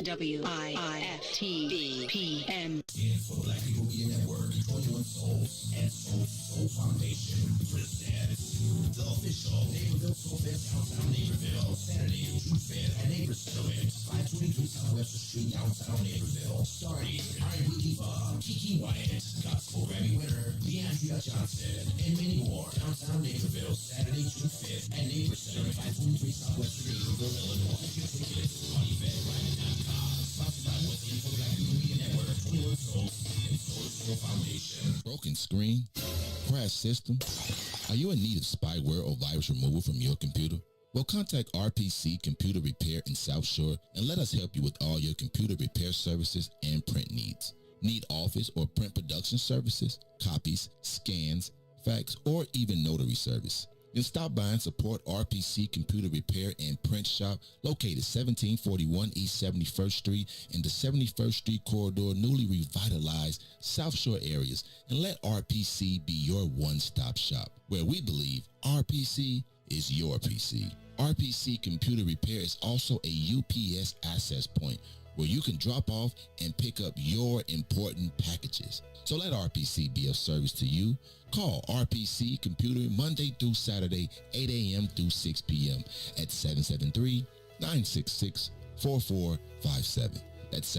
WIIFTBP. For Black People Media Network, 21 Souls, and Soul Foundation presents the official Naperville Soul Fest downtown Naperville, Saturday, June 5th at Neighbors Village, 523 South Webster Street, downtown Naperville. Starting R&B diva Kiki Wyatt, gospel Grammy winner DeAndrea Johnson, and many more. Downtown Naperville, Saturday, June 5th at Neighbors Center, 523 South Webster Street, Naperville, Illinois. Get your tickets on eventbrite.com. Sponsored by Within for Black People Media Network, 21 Souls, and Soul Foundation. Broken screen? Crash system? Are you in need of spyware or virus removal from your computer? Well, contact RPC Computer Repair in South Shore and let us help you with all your computer repair services and print needs. Need office or print production services, copies, scans, fax, or even notary service? Then stop by and support RPC Computer Repair and Print Shop located 1741 East 71st Street in the 71st Street corridor, newly revitalized South Shore areas, and let RPC be your one-stop shop, where we believe RPC is your PC. RPC Computer Repair is also a UPS access point where you can drop off and pick up your important packages. So let RPC be of service to you. Call RPC Computer Monday through Saturday, 8 a.m. through 6 p.m. at 773-966-4457. That's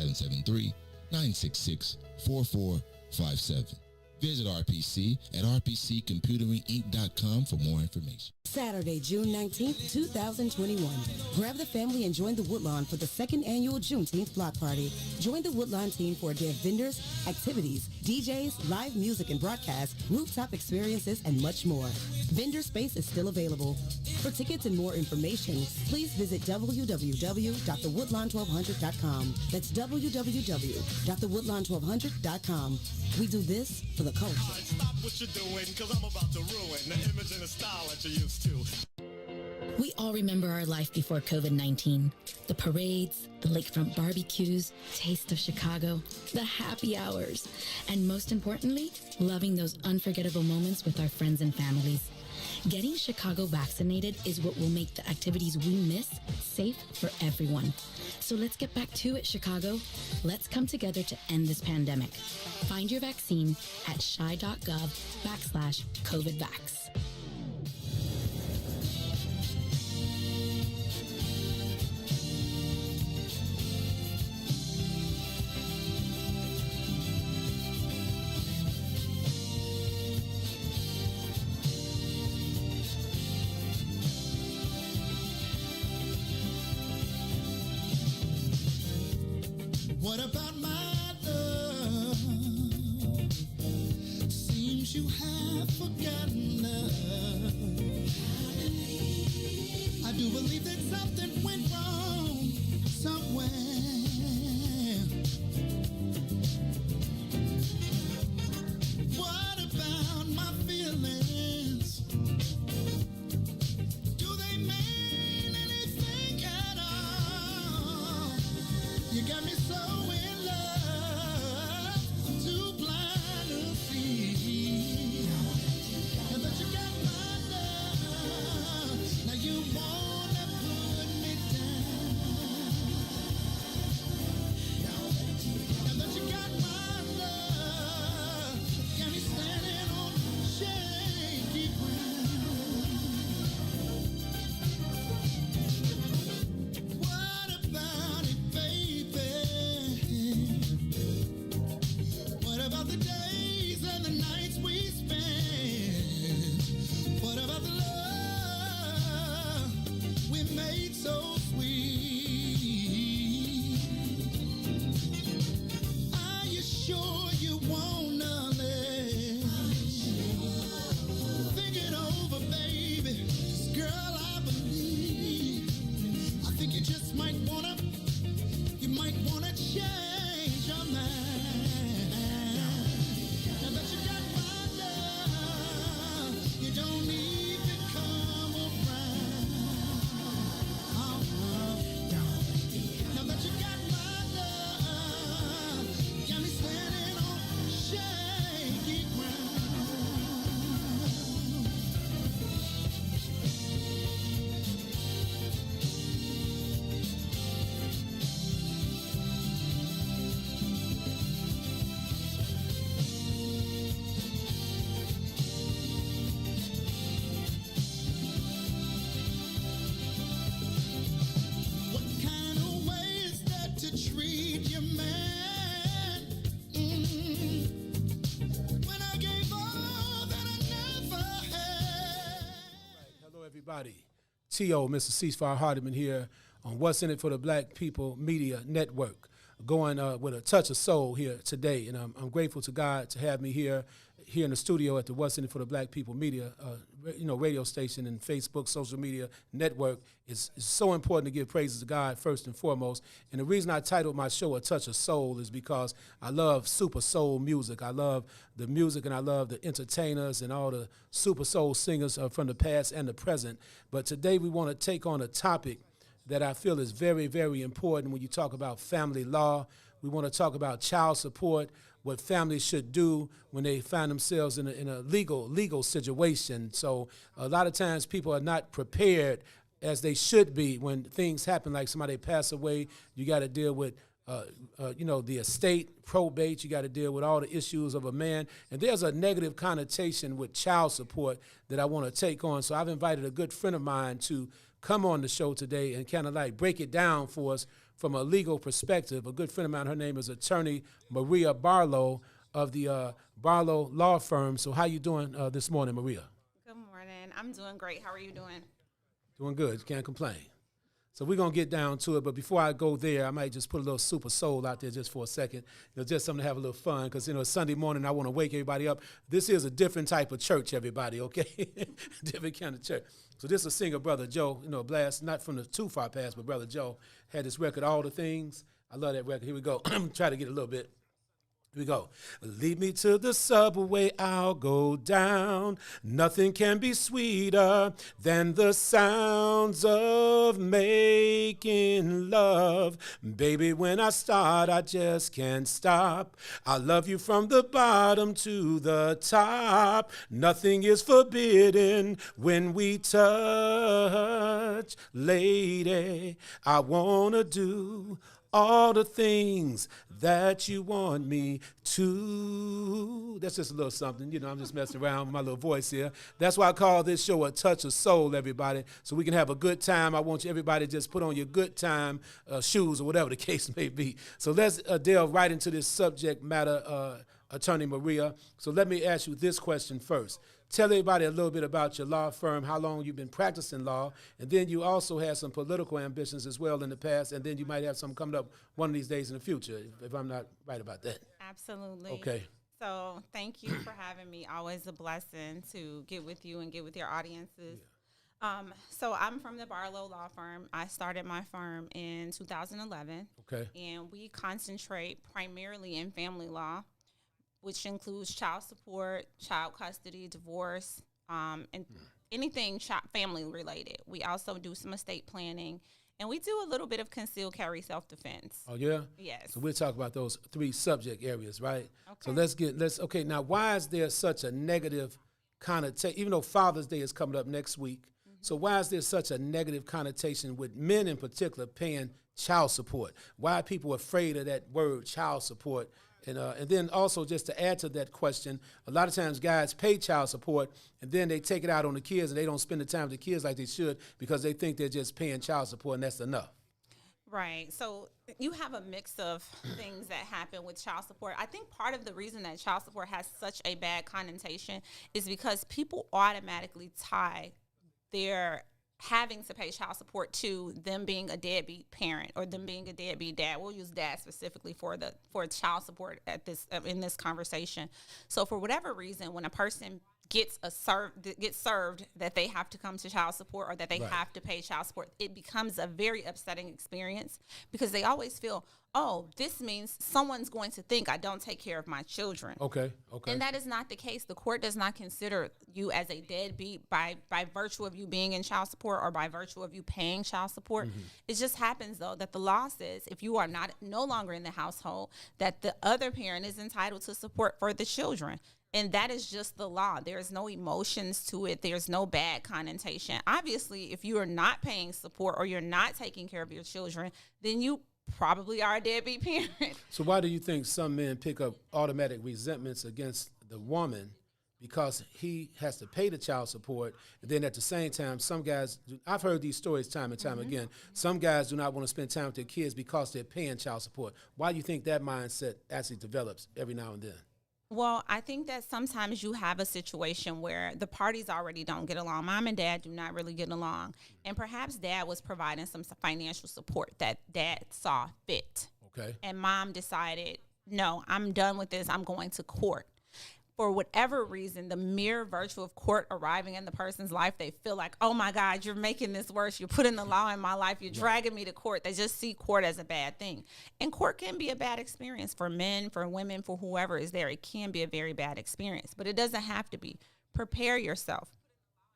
773-966-4457. Visit RPC at rpccomputeringinc.com for more information. Saturday, June 19th, 2021. Grab the family and join the Woodlawn for the second annual Juneteenth Block Party. Join the Woodlawn team for a day of vendors, activities, DJs, live music and broadcasts, rooftop experiences, and much more. Vendor space is still available. For tickets and more information, please visit www.thewoodlawn1200.com. That's www.thewoodlawn1200.com. We do this for the culture. All right, stop what you're doing, because I'm about to ruin the image and the style that you're used to. We all remember our life before COVID-19. The parades, the lakefront barbecues, taste of Chicago, the happy hours, and most importantly, loving those unforgettable moments with our friends and families. Getting Chicago vaccinated is what will make the activities we miss safe for everyone. So let's get back to it, Chicago. Let's come together to end this pandemic. Find your vaccine at chi.gov/COVIDvax. What about my love? Seems you have forgotten love. I do believe that something went wrong somewhere. What about my feelings? Do they mean anything at all? You got me so in love. everybody. Tio, Mr. Ceasefire Hardiman here on What's in It for the Black People Media Network. Going with a touch of soul here today, and I'm grateful to God to have me here in the studio at the What's in It for the Black People Media, radio station and Facebook social media network. It's so important to give praises to God first and foremost. And the reason I titled my show A Touch of Soul is because I love super soul music. I love the music and I love the entertainers and all the super soul singers from the past and the present. But today we want to take on a topic that I feel is very, very important when you talk about family law. We want to talk about child support, what families should do when they find themselves in a legal situation. So a lot of times people are not prepared as they should be when things happen, like somebody pass away. You got to deal with the estate, probate. You got to deal with all the issues of a man. And there's a negative connotation with child support that I want to take on. So I've invited a good friend of mine to come on the show today and kind of like break it down for us from a legal perspective. A good friend of mine, her name is Attorney Maria Barlow of the Barlow Law Firm. So how you doing this morning, Maria? Good morning. I'm doing great. How are you doing? Doing good. Can't complain. So we're going to get down to it, but before I go there, I might just put a little super soul out there just for a second. Just something to have a little fun, because, it's Sunday morning, I want to wake everybody up. This is a different type of church, everybody, okay? Different kind of church. So this is a singer, Brother Joe, blast, not from the too far past, but Brother Joe had this record, All the Things. I love that record. Here we go. I'm going to try to get a little bit. Here we go. Lead me to the subway, I'll go down. Nothing can be sweeter than the sounds of making love. Baby, when I start, I just can't stop. I love you from the bottom to the top. Nothing is forbidden when we touch. Lady, I want to do all the things that you want me to. That's just a little something. I'm just messing around with my little voice here. That's why I call this show A Touch of Soul, everybody, so we can have a good time. I want you, everybody, just put on your good time shoes or whatever the case may be. So let's delve right into this subject matter, Attorney Maria. So let me ask you this question first. Tell everybody a little bit about your law firm, how long you've been practicing law, and then you also had some political ambitions as well in the past, and then you might have some coming up one of these days in the future, if I'm not right about that. Absolutely. Okay. So thank you for having me. Always a blessing to get with you and get with your audiences. Yeah. So I'm from the Barlow Law Firm. I started my firm in 2011. Okay. And we concentrate primarily in family law, which includes child support, child custody, divorce, and anything family related. We also do some estate planning, and we do a little bit of concealed carry self-defense. Oh, yeah? Yes. So we'll talk about those three subject areas, right? Okay. So okay, now why is there such a negative connotation, even though Father's Day is coming up next week, so why is there such a negative connotation with men in particular paying child support? Why are people afraid of that word, child support? And then also, just to add to that question, a lot of times guys pay child support and then they take it out on the kids and they don't spend the time with the kids like they should because they think they're just paying child support and that's enough. Right. So you have a mix of things that happen with child support. I think part of the reason that child support has such a bad connotation is because people automatically tie their having to pay child support to them being a deadbeat parent or them being a deadbeat dad. We'll use dad specifically for child support at this in this conversation. So for whatever reason, when a person gets served that they have to come to child support or that they have to pay child support, it becomes a very upsetting experience because they always feel, oh, this means someone's going to think I don't take care of my children. Okay. And that is not the case. The court does not consider you as a deadbeat by virtue of you being in child support or by virtue of you paying child support. Mm-hmm. It just happens, though, that the law says if you are no longer in the household, that the other parent is entitled to support for the children. And that is just the law. There's no emotions to it. There's no bad connotation. Obviously, if you are not paying support or you're not taking care of your children, then you probably are a deadbeat parent. So why do you think some men pick up automatic resentments against the woman because he has to pay the child support, and then at the same time, some guys, I've heard these stories time and time again, some guys do not want to spend time with their kids because they're paying child support. Why do you think that mindset actually develops every now and then? Well, I think that sometimes you have a situation where the parties already don't get along. Mom and dad do not really get along. And perhaps dad was providing some financial support that dad saw fit. Okay. And mom decided, no, I'm done with this. I'm going to court. For whatever reason, the mere virtue of court arriving in the person's life, they feel like, oh my God, you're making this worse. You're putting the law in my life. You're dragging me to court. They just see court as a bad thing. And court can be a bad experience for men, for women, for whoever is there. It can be a very bad experience, but it doesn't have to be. Prepare yourself.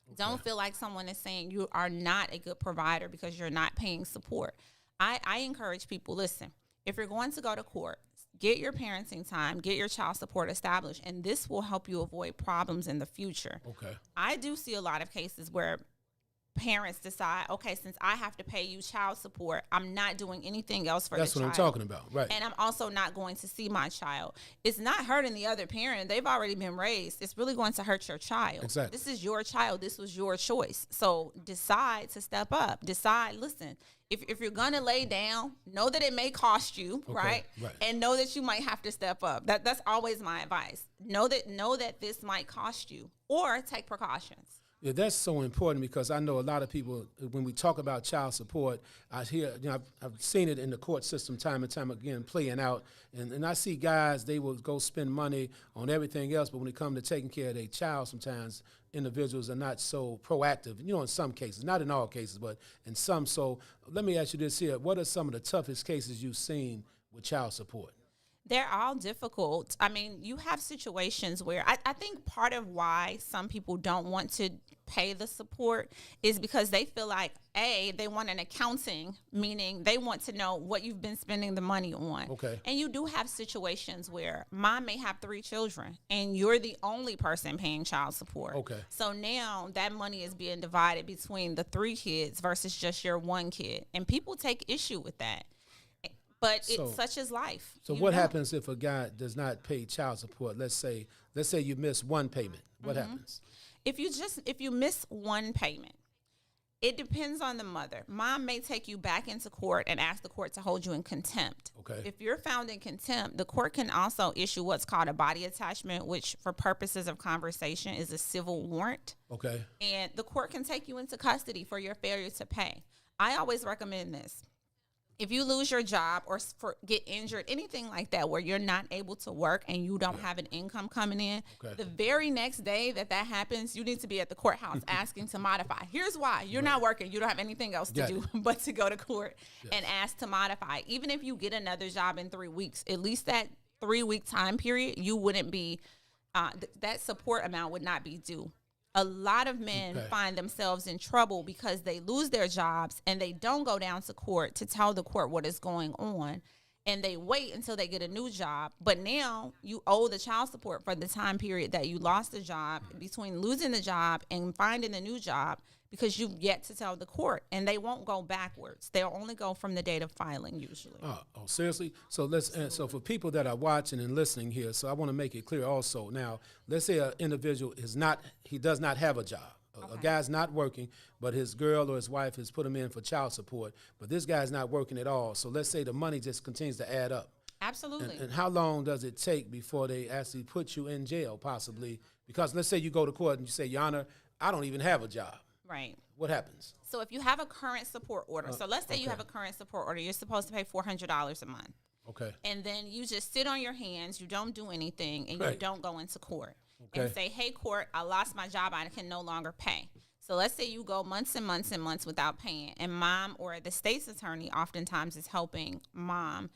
Okay. Don't feel like someone is saying you are not a good provider because you're not paying support. I encourage people, listen, if you're going to go to court, get your parenting time, get your child support established, and this will help you avoid problems in the future. Okay. I do see a lot of cases where parents decide, okay, since I have to pay you child support, I'm not doing anything else for the child. That's what I'm talking about, right. And I'm also not going to see my child. It's not hurting the other parent. They've already been raised. It's really going to hurt your child. Exactly. This is your child. This was your choice. So decide to step up. Decide, listen, if you're going to lay down, know that it may cost you, right? And know that you might have to step up. That's always my advice. Know that this might cost you, or take precautions. Yeah, that's so important, because I know a lot of people, when we talk about child support, I hear, I've seen it in the court system time and time again playing out, and I see guys, they will go spend money on everything else, but when it comes to taking care of their child, sometimes individuals are not so proactive, in some cases, not in all cases, but in some. So let me ask you this here. What are some of the toughest cases you've seen with child support? They're all difficult. I mean, you have situations where I think part of why some people don't want to pay the support is because they feel like, they want an accounting, meaning they want to know what you've been spending the money on. Okay. And you do have situations where mom may have 3 children and you're the only person paying child support. Okay. So now that money is being divided between the 3 kids versus just your 1 kid. And people take issue with that. But it's such as life. So what happens if a guy does not pay child support? Let's say you miss one payment. What happens? If you miss one payment, it depends on the mother. Mom may take you back into court and ask the court to hold you in contempt. Okay. If you're found in contempt, the court can also issue what's called a body attachment, which for purposes of conversation is a civil warrant. Okay. And the court can take you into custody for your failure to pay. I always recommend this. If you lose your job or get injured, anything like that, where you're not able to work and you don't have an income coming in, the very next day that happens, you need to be at the courthouse asking to modify. Here's why. You're not working. You don't have anything else to do but to go to court and ask to modify. Even if you get another job in 3 weeks, at least that 3-week time period, you wouldn't be, that support amount would not be due. A lot of men find themselves in trouble because they lose their jobs and they don't go down to court to tell the court what is going on. And they wait until they get a new job. But now you owe the child support for the time period that you lost the job, between losing the job and finding the new job, because you've yet to tell the court. And they won't go backwards. They'll only go from the date of filing usually. Oh, seriously? So so for people that are watching and listening here, so I want to make it clear also. Now, let's say an individual does not have a job. A guy's not working, but his girl or his wife has put him in for child support, but this guy's not working at all. So let's say the money just continues to add up. Absolutely. And how long does it take before they actually put you in jail, possibly? Because let's say you go to court and you say, Your Honor, I don't even have a job. Right. What happens? So if you have a current support order, so let's say you have a current support order, you're supposed to pay $400 a month. Okay. And then you just sit on your hands, you don't do anything, and you don't go into court. And say, hey, court, I lost my job, I can no longer pay. So let's say you go months and months and months without paying, and mom or the state's attorney oftentimes is helping mom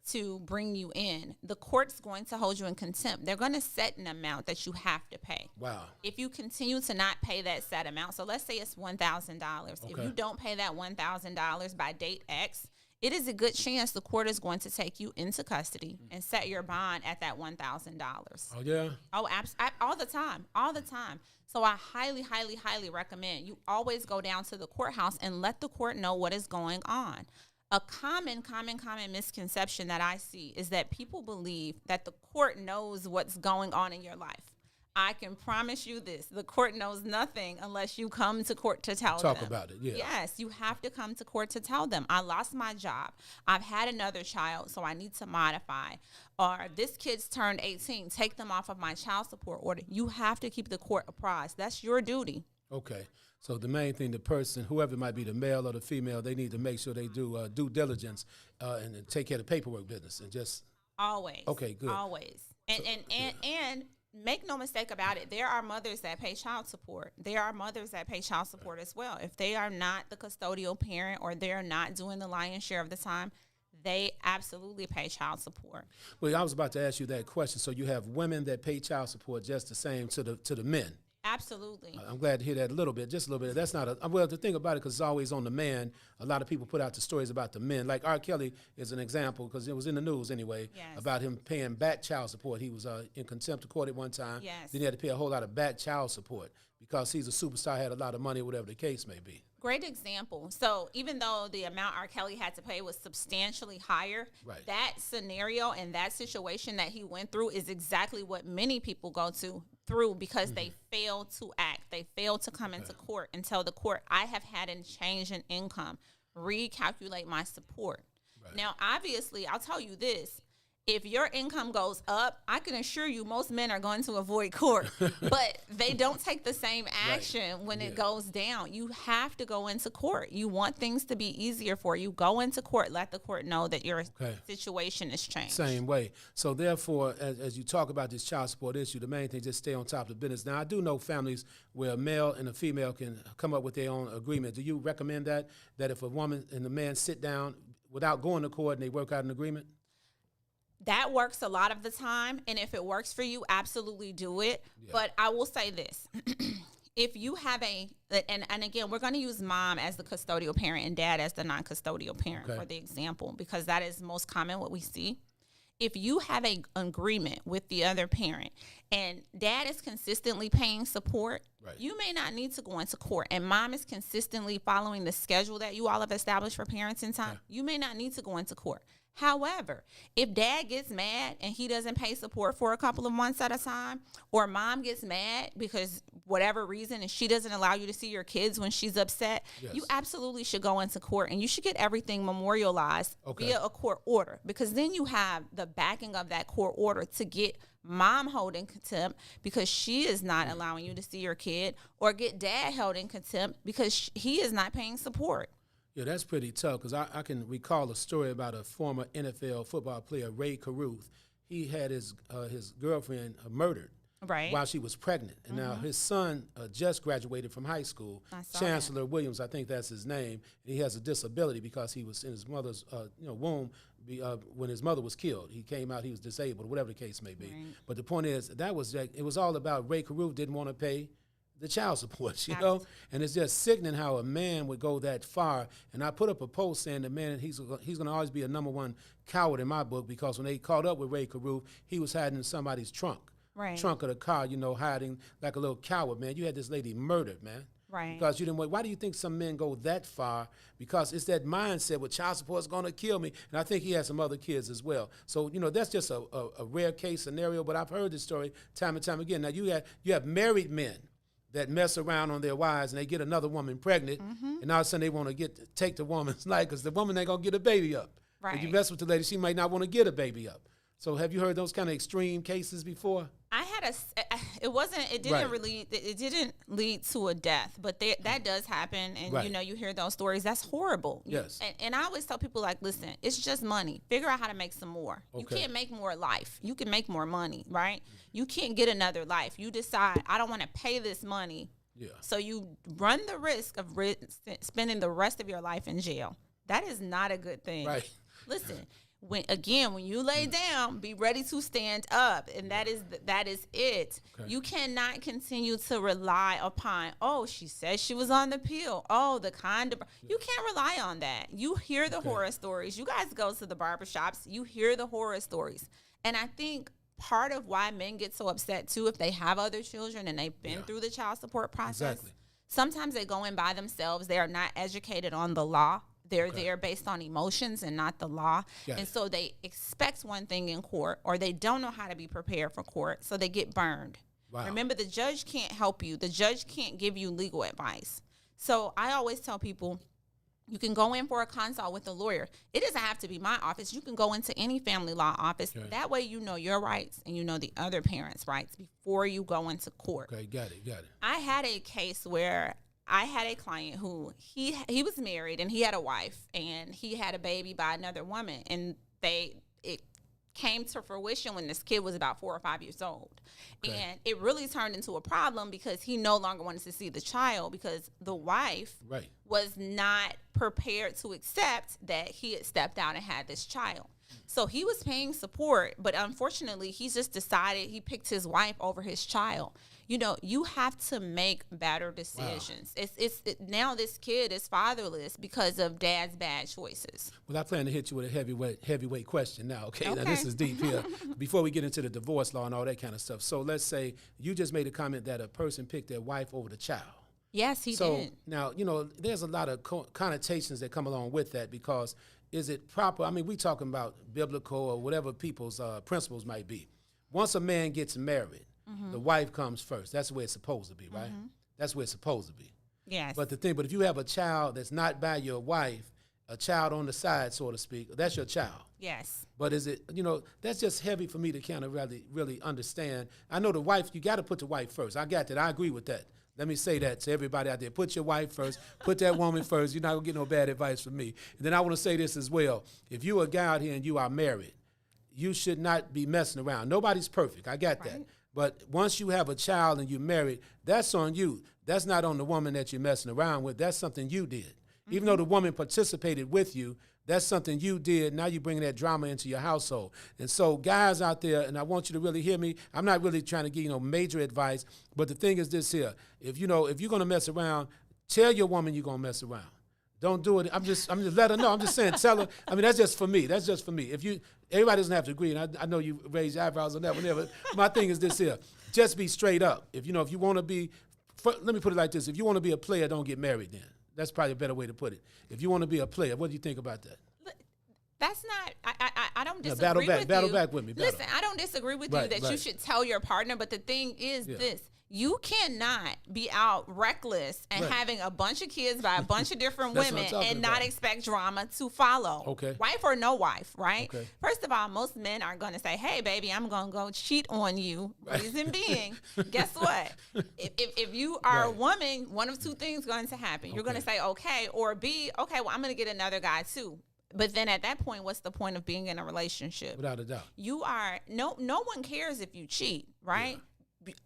to bring you in. The court's going to hold you in contempt. They're going to set an amount that you have to pay. Wow. If you continue to not pay that set amount, so let's say it's $1,000. If you don't pay that $1,000 by date X, it is a good chance the court is going to take you into custody and set your bond at that $1,000. Oh, yeah? Oh, all the time. So I highly, highly, highly recommend you always go down to the courthouse and let the court know what is going on. A common misconception that I see is that people believe that the court knows what's going on in your life. I can promise you this. The court knows nothing unless you come to court to tell them. Talk about it, yeah. Yes, you have to come to court to tell them, I lost my job. I've had another child, so I need to modify. Or this kid's turned 18. Take them off of my child support order. You have to keep the court apprised. That's your duty. Okay. So the main thing, the person, whoever it might be, the male or the female, they need to make sure they do due diligence and then take care of the paperwork business and just. Always. Okay, good. Always. And make no mistake about it, there are mothers that pay child support. There are mothers that pay child support as well. If they are not the custodial parent or they're not doing the lion's share of the time, they absolutely pay child support. Well, I was about to ask you that question. So you have women that pay child support just the same to the men. Absolutely. I'm glad to hear that just a little bit. That's not well, the thing about it, because it's always on the man. A lot of people put out the stories about the men. Like R. Kelly is an example, because it was in the news anyway, about him paying back child support. He was in contempt of court at one time. Yes. Then he had to pay a whole lot of back child support because he's a superstar, had a lot of money, whatever the case may be. Great example. So even though the amount R. Kelly had to pay was substantially higher, that scenario and that situation that he went through is exactly what many people go through because they fail to act. They fail to come into court and tell the court, I have had a change in income. Recalculate my support. Right. Now, obviously, I'll tell you this. If your income goes up, I can assure you most men are going to avoid court, but they don't take the same action when it goes down. You have to go into court. You want things to be easier for you. Go into court. Let the court know that your situation has changed. Same way. So therefore, as you talk about this child support issue, the main thing, just stay on top of the business. Now, I do know families where a male and a female can come up with their own agreement. Do you recommend that if a woman and a man sit down without going to court and they work out an agreement? That works a lot of the time, and if it works for you, absolutely do it. Yeah. But I will say this. If you have and again, we're going to use mom as the custodial parent and dad as the non-custodial parent for the example, because that is most common what we see. If you have an agreement with the other parent and dad is consistently paying support, you may not need to go into court. And mom is consistently following the schedule that you all have established for parenting time. You may not need to go into court. However, if dad gets mad and he doesn't pay support for a couple of months at a time, or mom gets mad because whatever reason and she doesn't allow you to see your kids when she's upset, you absolutely should go into court and you should get everything memorialized via a court order, because then you have the backing of that court order to get mom held in contempt because she is not allowing you to see your kid, or get dad held in contempt because he is not paying support. Yeah, that's pretty tough, because I can recall a story about a former NFL football player, Ray Caruth. He had his girlfriend murdered while she was pregnant. And now his son just graduated from high school, Chancellor Williams, I think that's his name. And he has a disability because he was in his mother's womb when his mother was killed. He came out, he was disabled, whatever the case may be. Right. But the point is, it was all about Ray Caruth didn't want to pay the child support, you know? And it's just sickening how a man would go that far. And I put up a post saying the man, he's going to always be a number one coward in my book, because when they caught up with Ray Caruth, he was hiding in somebody's trunk of the car, hiding like a little coward, man. You had this lady murdered, man. Right. Because you didn't wait. Why do you think some men go that far? Because it's that mindset with child support is going to kill me. And I think he has some other kids as well. So, that's just a rare case scenario, but I've heard this story time and time again. Now, you have married men that mess around on their wives and they get another woman pregnant, and all of a sudden they want to take the woman's life because the woman ain't going to get a baby up. Right. If you mess with the lady, she might not want to get a baby up. So have you heard those kind of extreme cases before? I had it didn't lead to a death, but that does happen. And you hear those stories. That's horrible. Yes. And I always tell people, like, listen, it's just money. Figure out how to make some more. Okay. You can't make more life. You can make more money, right? You can't get another life. You decide, I don't want to pay this money. Yeah. So you run the risk of spending the rest of your life in jail. That is not a good thing. Right. Listen. When you lay down, be ready to stand up, and that is it. Okay. You cannot continue to rely upon, she said she was on the pill. You can't rely on that. You hear the horror stories. You guys go to the barbershops. You hear the horror stories, and I think part of why men get so upset too, if they have other children and they've been through the child support process, sometimes they go in by themselves. They are not educated on the law. They're there based on emotions and not the law. And so they expect one thing in court, or they don't know how to be prepared for court, so they get burned. Wow. Remember, the judge can't help you. The judge can't give you legal advice. So I always tell people, you can go in for a consult with a lawyer. It doesn't have to be my office. You can go into any family law office. Okay. That way you know your rights and you know the other parent's rights before you go into court. Okay, got it. I had a case where I had a client who he was married and he had a wife and he had a baby by another woman, and it came to fruition when this kid was about 4 or 5 years old. Okay. And it really turned into a problem because he no longer wanted to see the child because the wife was not prepared to accept that he had stepped out and had this child. So he was paying support, but unfortunately, he just decided he picked his wife over his child. You know, you have to make better decisions. Wow. Now this kid is fatherless because of dad's bad choices. Well, I plan to hit you with a heavyweight question now, okay? Now, this is deep here. Before we get into the divorce law and all that kind of stuff. So let's say you just made a comment that a person picked their wife over the child. Yes, he did. So now, you know, there's a lot of connotations that come along with that because is it proper? I mean, we talking about biblical or whatever people's principles might be. Once a man gets married, the wife comes first. That's the way it's supposed to be, right? That's the way it's supposed to be. Yes. But but if you have a child that's not by your wife, a child on the side, so to speak, that's your child. Yes. But is it, you know, that's just heavy for me to kind of really understand. I know the wife, you got to put the wife first. I got that. I agree with that. Let me say that to everybody out there. Put your wife first. Put that woman first. You're not going to get no bad advice from me. And then I want to say this as well. If you're a guy out here and you are married, you should not be messing around. Nobody's perfect. I got that. But once you have a child and you're married, that's on you. That's not on the woman that you're messing around with. That's something you did. Even though the woman participated with you, that's something you did. Now you're bringing that drama into your household. And so guys out there, and I want you to really hear me, I'm not really trying to give you major advice, but the thing is this here. If you're going to mess around, tell your woman you're going to mess around. Don't do it. I'm just let her know. I'm just saying, tell her. I mean, that's just for me. Everybody doesn't have to agree. And I know you raise your eyebrows on that one there, but my thing is this here. Just be straight up. If you want to be, let me put it like this. If you want to be a player, don't get married then. That's probably a better way to put it. If you want to be a player, what do you think about that? That's not, I don't disagree with you. Battle back with me. Listen, I don't disagree with you that you should tell your partner, but the thing is this. You cannot be out reckless and having a bunch of kids by a bunch of different women and not expect drama to follow. Okay. Wife or no wife, right? Okay. First of all, most men are going to say, hey, baby, I'm going to go cheat on you. Reason being, guess what? If you are a woman, one of two things going to happen. You're going to say, okay, or B, okay, well, I'm going to get another guy too. But then at that point, what's the point of being in a relationship? Without a doubt. You are, no one cares if you cheat, right? Yeah.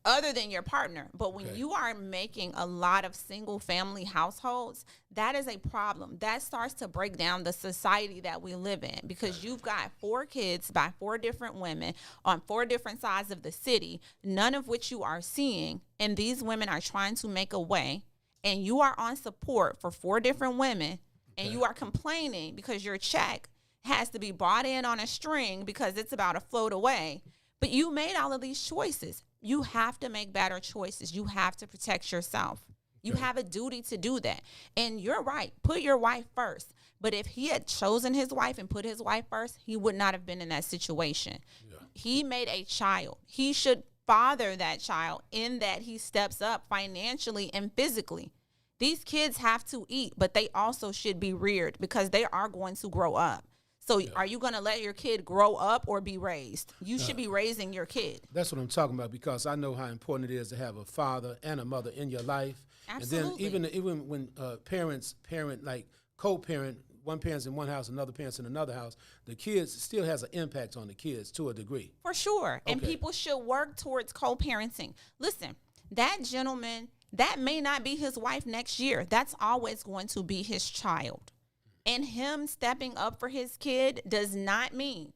Other than your partner. But when you are making a lot of single family households, that is a problem. That starts to break down the society that we live in because you've got 4 kids by 4 different women on 4 different sides of the city, none of which you are seeing. And these women are trying to make a way, and you are on support for 4 different women, and you are complaining because your check has to be brought in on a string because it's about to float away. But you made all of these choices. You have to make better choices. You have to protect yourself. You have a duty to do that. And you're right. Put your wife first. But if he had chosen his wife and put his wife first, he would not have been in that situation. Yeah. He made a child. He should father that child in that he steps up financially and physically. These kids have to eat, but they also should be reared because they are going to grow up. So are you going to let your kid grow up or be raised? You should be raising your kid. That's what I'm talking about because I know how important it is to have a father and a mother in your life. Absolutely. And then even when parents parent, like co-parent, one parent's in one house, another parent's in another house, the kids still has an impact on the kids to a degree. For sure. Okay. And people should work towards co-parenting. Listen, that gentleman, that may not be his wife next year. That's always going to be his child. And him stepping up for his kid does not mean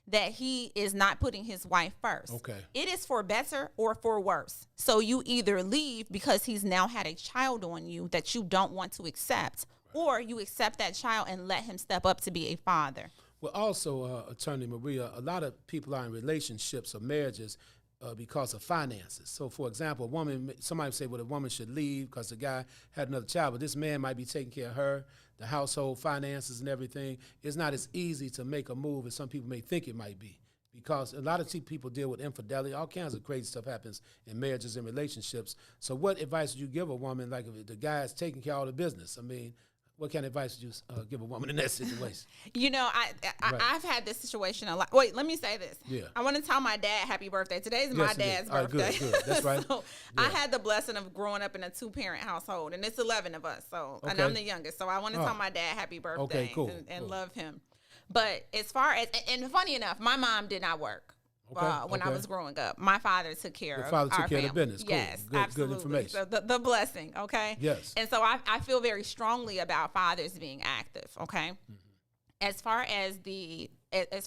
that he is not putting his wife first. Okay. It is for better or for worse. So you either leave because he's now had a child on you that you don't want to accept, or you accept that child and let him step up to be a father. Well, also, Attorney Maria, a lot of people are in relationships or marriages because of finances. So, for example, somebody say, well, the woman should leave because the guy had another child, but this man might be taking care of her, the household finances and everything. It's not as easy to make a move as some people may think it might be because a lot of people deal with infidelity. All kinds of crazy stuff happens in marriages and relationships. So what advice would you give a woman, like if the guy is taking care of all the business? I mean, what kind of advice would you give a woman in that situation? You know, I've had this situation a lot. Wait, let me say this. Yeah. I want to tell my dad happy birthday. Today's my dad's birthday. All right, good. That's right. So I had the blessing of growing up in a 2-parent household, and it's 11 of us. So, and I'm the youngest. So I want to tell my dad happy birthday and love him. But as far as, and funny enough, my mom did not work. When I was growing up, my father took care of our family. Of the business. Cool. Yes, good, absolutely. Good information. So the blessing, okay? Yes. And so I feel very strongly about fathers being active, okay? Mm-hmm. As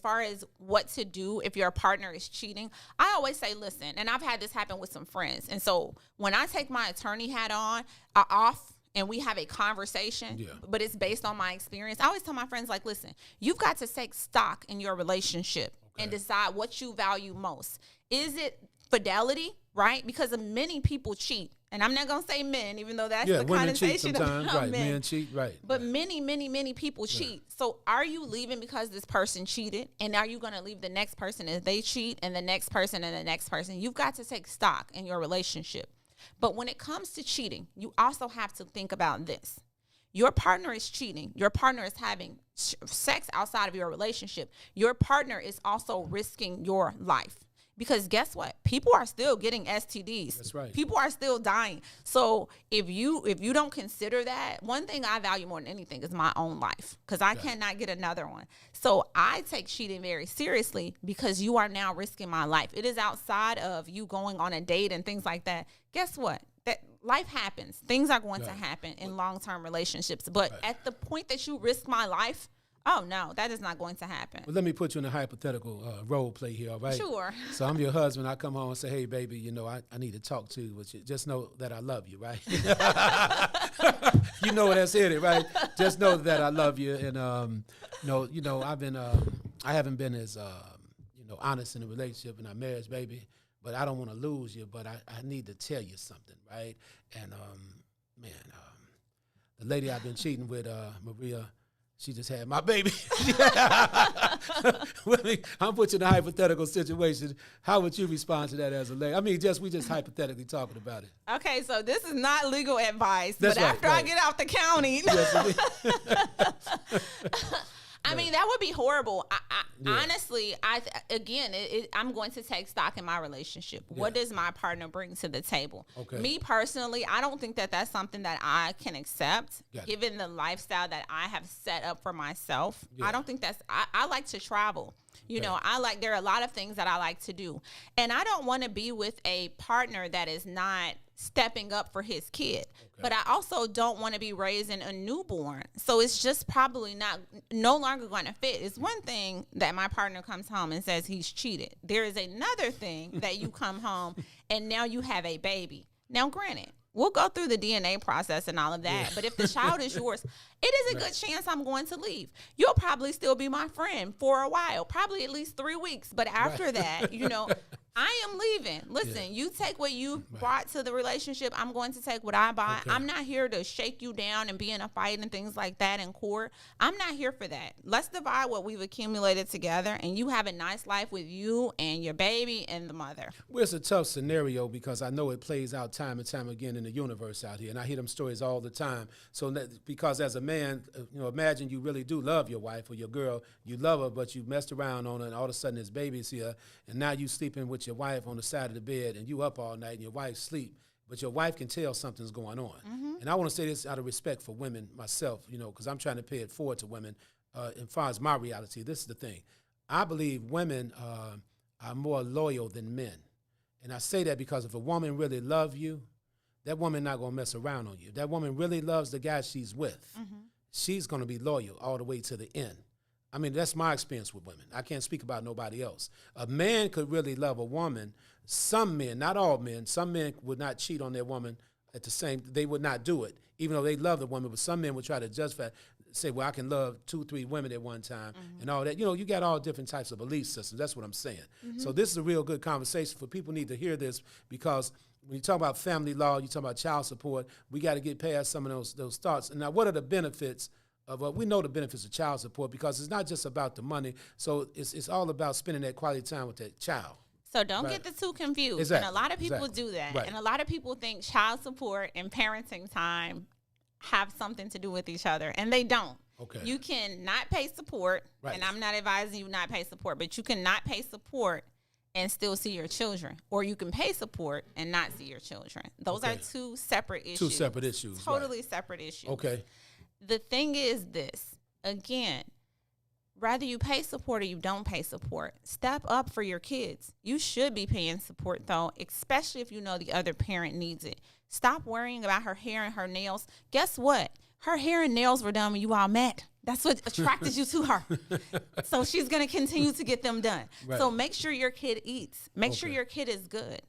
far as what to do if your partner is cheating, I always say, listen, and I've had this happen with some friends. And so when I take my attorney hat on, off, and we have a conversation, but it's based on my experience, I always tell my friends, like, listen, you've got to take stock in your relationship and decide what you value most. Is it fidelity, right? Because many people cheat. And I'm not going to say men, even though that's the connotation of men. Men cheat, right. But many people cheat. So are you leaving because this person cheated? And are you going to leave the next person as they cheat and the next person and the next person? You've got to take stock in your relationship. But when it comes to cheating, you also have to think about this. Your partner is cheating. Your partner is having sex outside of your relationship. Your partner is also risking your life. Because guess what? People are still getting STDs. That's right. People are still dying. So if you don't consider that, one thing I value more than anything is my own life, because I cannot get another one. So I take cheating very seriously because you are now risking my life. It is outside of you going on a date and things like that. Guess what? That life happens. Things are going to happen in long-term relationships. But at the point that you risk my life, oh, no, that is not going to happen. Well, let me put you in a hypothetical role play here, all right? Sure. So I'm your husband. I come home and say, hey, baby, you know, I need to talk to you. But you just know that I love you, right? You know what that's headed, right? Just know that I love you. And, I haven't been as, honest in a relationship in our marriage, baby. But I don't want to lose you, but I need to tell you something, right? And, the lady I've been cheating with, Maria, she just had my baby. I'm putting you in a hypothetical situation. How would you respond to that as a lady? I mean, we just hypothetically talking about it. Okay, so this is not legal advice, That's but right, after I get out the county. I mean, that would be horrible. Honestly, I'm going to take stock in my relationship. Yeah. What does my partner bring to the table? Okay. Me personally, I don't think that that's something that I can accept, given the lifestyle that I have set up for myself. Yeah. I don't think I like to travel. You know, there are a lot of things that I like to do. And I don't want to be with a partner that is not stepping up for his kid. But I also don't want to be raising a newborn. So it's just probably no longer going to fit. It's one thing that my partner comes home and says he's cheated. There is another thing that you come home and now you have a baby. Now, granted, we'll go through the DNA process and all of that. But if the child is yours, it is a good chance I'm going to leave. You'll probably still be my friend for a while, probably at least 3 weeks. But after that, I am leaving. Listen, you take what you brought to the relationship. I'm going to take what I bought. I'm not here to shake you down and be in a fight and things like that in court. I'm not here for that. Let's divide what we've accumulated together, and you have a nice life with you and your baby and the mother. Well, it's a tough scenario because I know it plays out time and time again in the universe out here, and I hear them stories all the time. So because as a man, imagine you really do love your wife or your girl. You love her, but you messed around on her, and all of a sudden this baby's here, and now you sleeping with your wife on the side of the bed, and you up all night, and your wife sleep, but your wife can tell something's going on. Mm-hmm. And I want to say this out of respect for women myself, because I'm trying to pay it forward to women. As far as my reality, this is the thing. I believe women are more loyal than men. And I say that because if a woman really loves you, that woman not going to mess around on you. That woman really loves the guy she's with. Mm-hmm. She's going to be loyal all the way to the end. I mean, that's my experience with women. I can't speak about nobody else. A man could really love a woman. Some men, not all men, some men would not cheat on their woman they would not do it, even though they love the woman, but some men would try to justify, say, well, I can love 2-3 women at one time and all that. You got all different types of belief systems. That's what I'm saying. Mm-hmm. So this is a real good conversation for people need to hear this because when you talk about family law, you talk about child support, we got to get past some of those thoughts. And now what are the benefits we know the benefits of child support because it's not just about the money. So it's all about spending that quality time with that child. So don't get the two confused. Exactly. And a lot of people do that. Right. And a lot of people think child support and parenting time have something to do with each other, and they don't. Okay. You can not pay support, and I'm not advising you not pay support, but you cannot pay support and still see your children, or you can pay support and not see your children. Those are two separate issues. Two separate issues. Totally separate issues. Okay. The thing is this, again, whether you pay support or you don't pay support, step up for your kids. You should be paying support, though, especially if you know the other parent needs it. Stop worrying about her hair and her nails. Guess what? Her hair and nails were done when you all met. That's what attracted you to her. So she's going to continue to get them done. Right. So make sure your kid eats. Make sure your kid is good.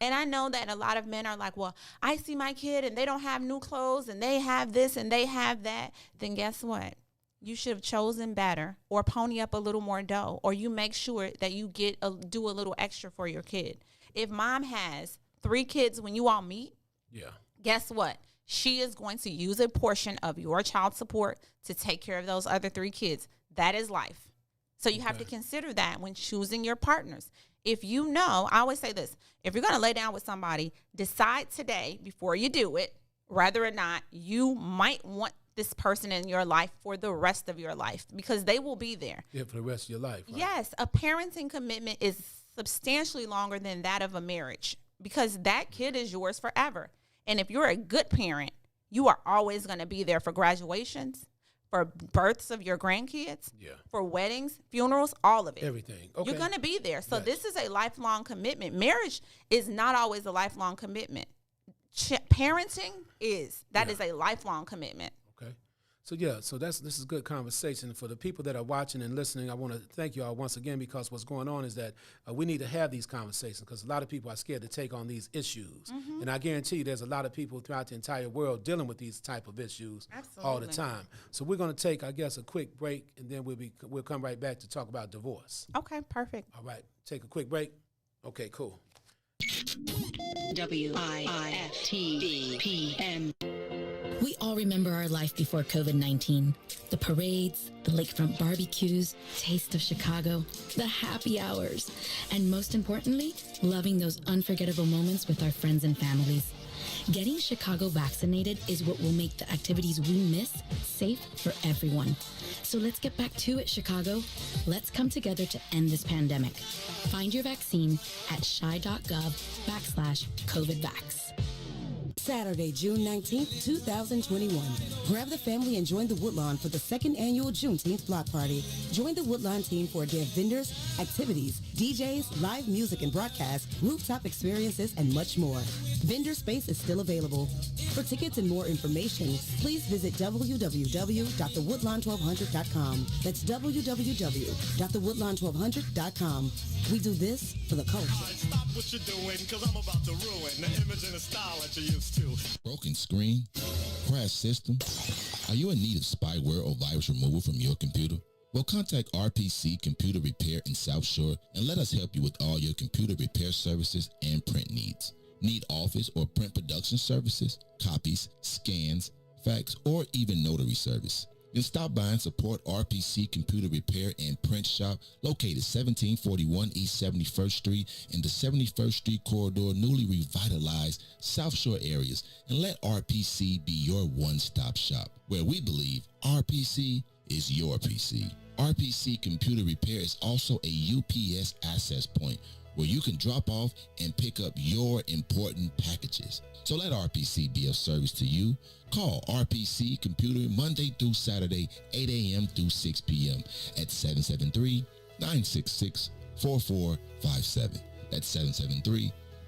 And I know that a lot of men are like, well, I see my kid and they don't have new clothes and they have this and they have that. Then guess what? You should have chosen better, or pony up a little more dough, or you make sure that you do a little extra for your kid. If mom has 3 kids when you all meet, guess what? She is going to use a portion of your child support to take care of those other 3 kids. That is life. So you have to consider that when choosing your partners. If you know, I always say this, if you're going to lay down with somebody, decide today before you do it, whether or not you might want this person in your life for the rest of your life, because they will be there. Yeah, for the rest of your life. Right? Yes, a parenting commitment is substantially longer than that of a marriage, because that kid is yours forever. And if you're a good parent, you are always going to be there for graduations, for births of your grandkids, for weddings, funerals, all of it. Everything. Okay. You're going to be there. So this is a lifelong commitment. Marriage is not always a lifelong commitment. Parenting is. That is a lifelong commitment. Okay. So this is good conversation. For the people that are watching and listening, I want to thank you all once again, because what's going on is that we need to have these conversations, because a lot of people are scared to take on these issues. Mm-hmm. And I guarantee you there's a lot of people throughout the entire world dealing with these type of issues all the time. So we're going to take, I guess, a quick break, and then we'll come right back to talk about divorce. Okay, perfect. All right. Take a quick break. Okay, cool. WIIFTBP. We all remember our life before COVID-19. The parades, the lakefront barbecues, taste of Chicago, the happy hours, and most importantly, loving those unforgettable moments with our friends and families. Getting Chicago vaccinated is what will make the activities we miss safe for everyone. So let's get back to it, Chicago. Let's come together to end this pandemic. Find your vaccine at chi.gov/COVIDvax. Saturday, June 19th, 2021. Grab the family and join the Woodlawn for the 2nd annual Juneteenth block party. Join the Woodlawn team for a day of vendors, activities, DJs, live music and broadcasts, rooftop experiences, and much more. Vendor space is still available. For tickets and more information, please visit www.thewoodlawn1200.com. That's www.thewoodlawn1200.com. We do this for the culture. Stop what you're doing, because I'm about to ruin the image and the style that you're used to. Broken screen? Crashed system? Are you in need of spyware or virus removal from your computer? Well, contact RPC Computer Repair in South Shore and let us help you with all your computer repair services and print needs. Need office or print production services, copies, scans, fax, or even notary service? Then stop by and support RPC Computer Repair and Print Shop, located 1741 East 71st Street in the 71st Street corridor, newly revitalized South Shore areas, and let RPC be your one-stop shop, where we believe RPC is your PC. RPC Computer Repair is also a UPS access point, where you can drop off and pick up your important packages. So let RPC be of service to you. Call RPC Computer Monday through Saturday, 8 a.m. through 6 p.m. at 773-966-4457. That's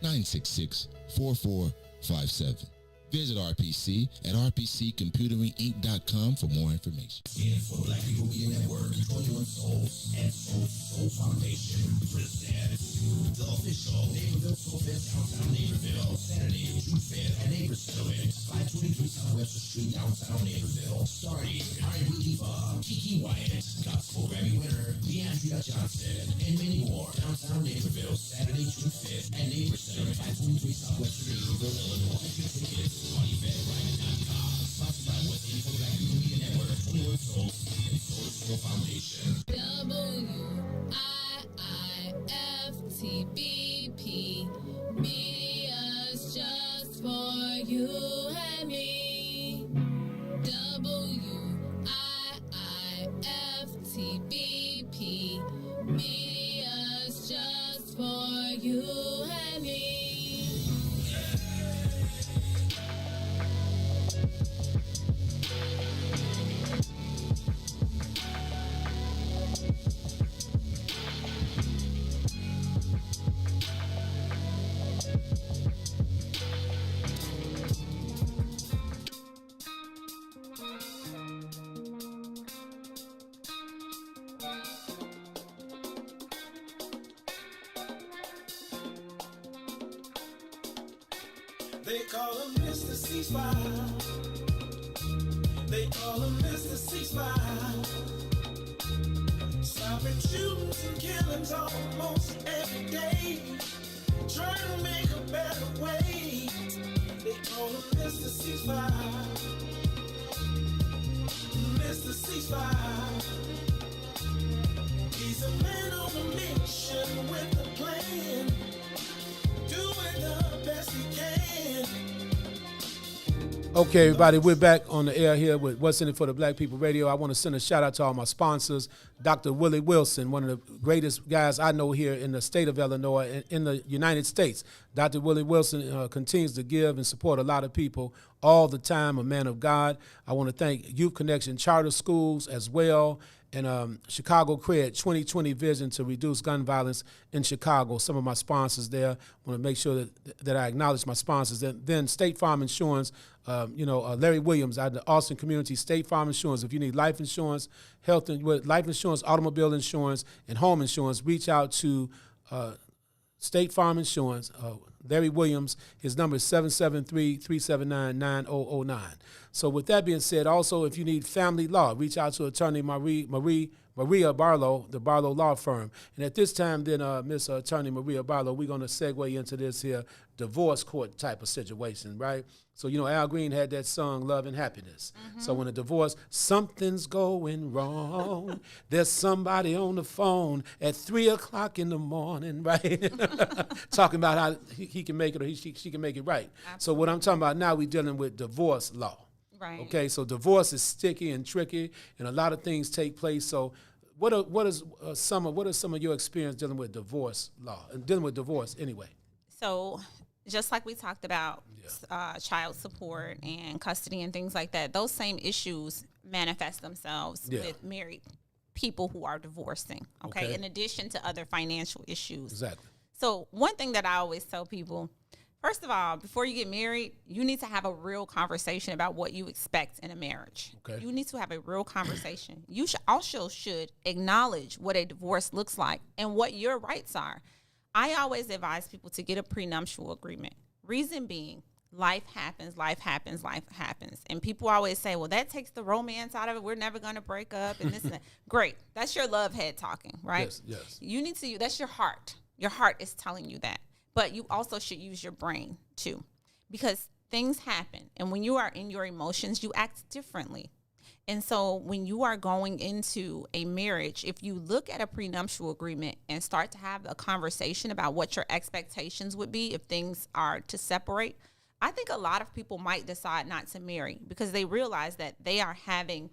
773-966-4457. Visit RPC at rpccomputeringinc.com for more information. Info Black People Media Network, 21 Souls, and Soul Foundation presents the official Naperville Soul Fest downtown Naperville, Saturday, June 5th at Neighbor Settlement, 523 South Webster Street, downtown Naperville. Starting R&B diva Kiki Wyatt, gospel Grammy winner Deandrea Johnson, and many more. Downtown Naperville, Saturday, June 5th at Neighbor Settlement, 523 South Webster Street, Naperville, Illinois. Tickets, sponsored by West Info Black People Media Network, 21 you and me. WIIFTBP. Media's just for you and me. They call him Mr. Ceasefire. They call him Mr. Ceasefire. Stopping shootings and killings almost every day. Trying to make a better way. They call him Mr. Ceasefire. Mr. Ceasefire. He's a man on a mission with a plan. Doing the best he can. Okay, everybody, we're back on the air here with What's in It for the Black People Radio. I want to send a shout out to all my sponsors. Dr. Willie Wilson, one of the greatest guys I know here in the state of Illinois and in the United States. Dr. Willie Wilson continues to give and support a lot of people all the time, a man of God. I want to thank Youth Connection Charter Schools as well, and Chicago Cred 2020 Vision to reduce gun violence in Chicago. Some of my sponsors there. I want to make sure that I acknowledge my sponsors. And then State Farm Insurance, Larry Williams out of the Austin Community. State Farm Insurance. If you need life insurance, life insurance, automobile insurance, and home insurance, reach out to State Farm Insurance. Larry Williams, his number is 773-379-9009. So with that being said, also, if you need family law, reach out to attorney Maria Barlow, the Barlow Law Firm. And at this time, then, Miss Attorney Maria Barlow, we're going to segue into this here divorce court type of situation, right? So, Al Green had that song, Love and Happiness. Mm-hmm. So when a divorce, something's going wrong. There's somebody on the phone at 3 o'clock in the morning, right? Talking about how he can make it or she can make it right. Absolutely. So what I'm talking about now, we're dealing with divorce law. Right. Okay, so divorce is sticky and tricky, and a lot of things take place. So what are some of your experience dealing with divorce law and dealing with divorce anyway? So just like we talked about child support and custody and things like that, those same issues manifest themselves with married people who are divorcing, okay, in addition to other financial issues. Exactly. So one thing that I always tell people, first of all, before you get married, you need to have a real conversation about what you expect in a marriage. Okay. You need to have a real conversation. You should acknowledge what a divorce looks like and what your rights are. I always advise people to get a prenuptial agreement. Reason being, life happens. And people always say, well, that takes the romance out of it. We're never going to break up and this and that. Great. That's your love head talking, right? Yes. You need to, that's your heart. Your heart is telling you that. But you also should use your brain too, because things happen. And when you are in your emotions, you act differently. And so when you are going into a marriage, if you look at a prenuptial agreement and start to have a conversation about what your expectations would be if things are to separate, I think a lot of people might decide not to marry because they realize that they are having,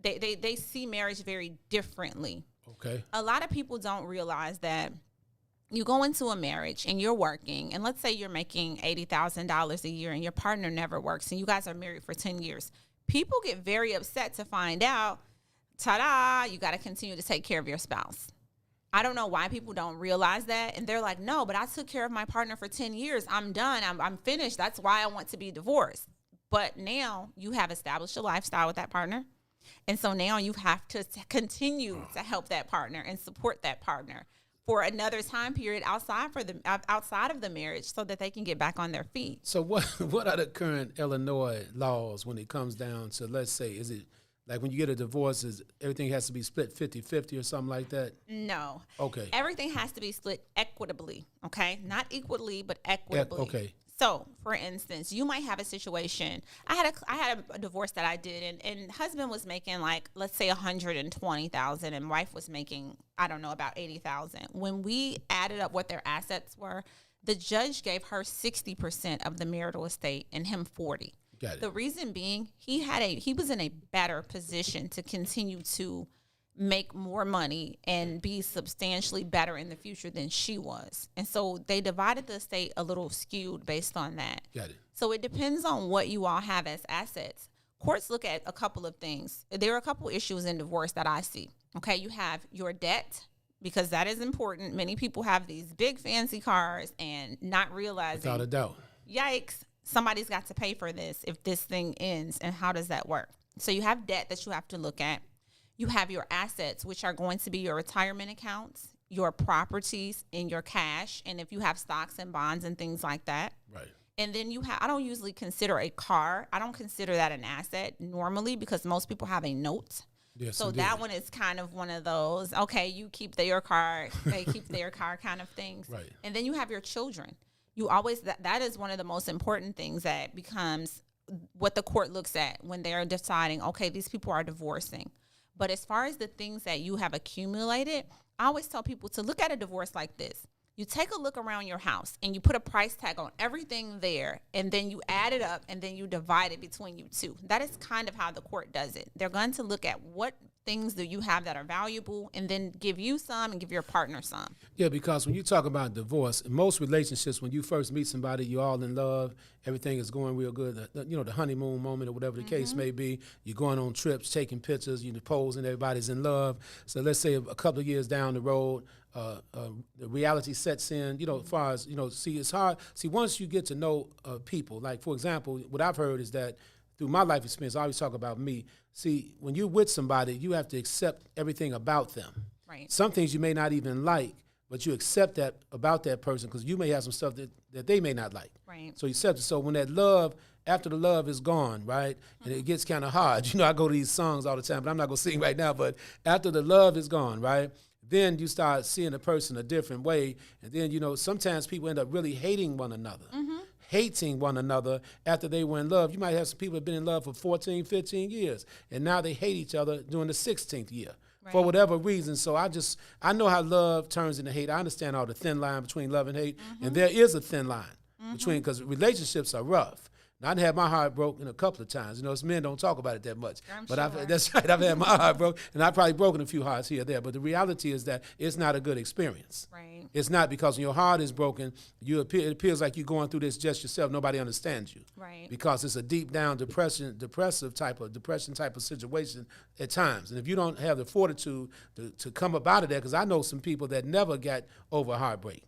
they see marriage very differently. Okay. A lot of people don't realize that you go into a marriage and you're working, and let's say you're making $80,000 a year and your partner never works and you guys are married for 10 years. People get very upset to find out, ta-da, you got to continue to take care of your spouse. I don't know why people don't realize that. And they're like, no, but I took care of my partner for 10 years. I'm done. I'm finished. That's why I want to be divorced. But now you have established a lifestyle with that partner. And so now you have to continue to help that partner and support that partner for another time period outside of the marriage so that they can get back on their feet. So what are the current Illinois laws when it comes down to, let's say, is it like when you get a divorce, is everything has to be split 50-50 or something like that? No. Okay. Everything has to be split equitably, okay? Not equally, but equitably. Okay. So, for instance, you might have a situation. I had a divorce that I did, and husband was making like, let's say $120,000, and wife was making, I don't know, about $80,000. When we added up what their assets were, The judge gave her 60% of the marital estate and him 40. Got it. The reason being, he was in a better position to continue to make more money and be substantially better in the future than she was. And so they divided the estate a little skewed based on that. Got it. So it depends on what you all have as assets. Courts look at a couple of things. There are a couple issues in divorce that I see. Okay, you have your debt, because that is important. Many people have these big fancy cars and not realizing, Without a doubt, yikes, somebody's got to pay for this if this thing ends. And how does that work? So you have debt that you have to look at. You have your assets, which are going to be your retirement accounts, your properties, and your cash. And if you have stocks and bonds and things like that. right. And then you have, I don't usually consider a car. I don't consider that an asset normally, because most people have a note. Yes, So indeed. that one is kind of one of those, okay, you keep your car, they keep their car kind of things. Right. And then you have your children. You always, that is one of the most important things that becomes what the court looks at when they're deciding, okay, these people are divorcing. But as far as the things that you have accumulated, I always tell people to look at a divorce like this. You take a look around your house and you put a price tag on everything there, and then you add it up and then you divide it between you two. That is kind of how the court does it. They're going to look at what things do you have that are valuable, and then give you some and give your partner some. Yeah, because when you talk about divorce, in most relationships, when you first meet somebody, you're all in love, everything is going real good. The honeymoon moment or whatever the case may be, you're going on trips, taking pictures, you're posing, everybody's in love. So let's say a couple of years down the road, the reality sets in, as far as, see, it's hard. See, once you get to know people, like, for example, what I've heard is that through my life experience, I always talk about me. See, when you're with somebody, you have to accept everything about them. Right. Some things you may not even like, but you accept that about that person, because you may have some stuff that they may not like. Right. So you accept it. So when that love, after the love is gone, right, and it gets kind of hard. I go to these songs all the time, but I'm not going to sing right now. But after the love is gone, right, then you start seeing a person a different way. And then, sometimes people end up really hating one another. Hating one another after they were in love. You might have some people that have been in love for 14, 15 years, and now they hate each other during the 16th year for whatever reason. So I know how love turns into hate. I understand all the thin line between love and hate, and there is a thin line between, because relationships are rough. Now, I've had my heart broken a couple of times. As men don't talk about it that much. That's right. I've had my heart broken, and I've probably broken a few hearts here or there. But the reality is that it's not a good experience. Right. It's not, because when your heart is broken, it appears like you're going through this just yourself. Nobody understands you. Right. Because it's a deep down depression type of situation at times. And if you don't have the fortitude to come up out of that, because I know some people that never got over heartbreak.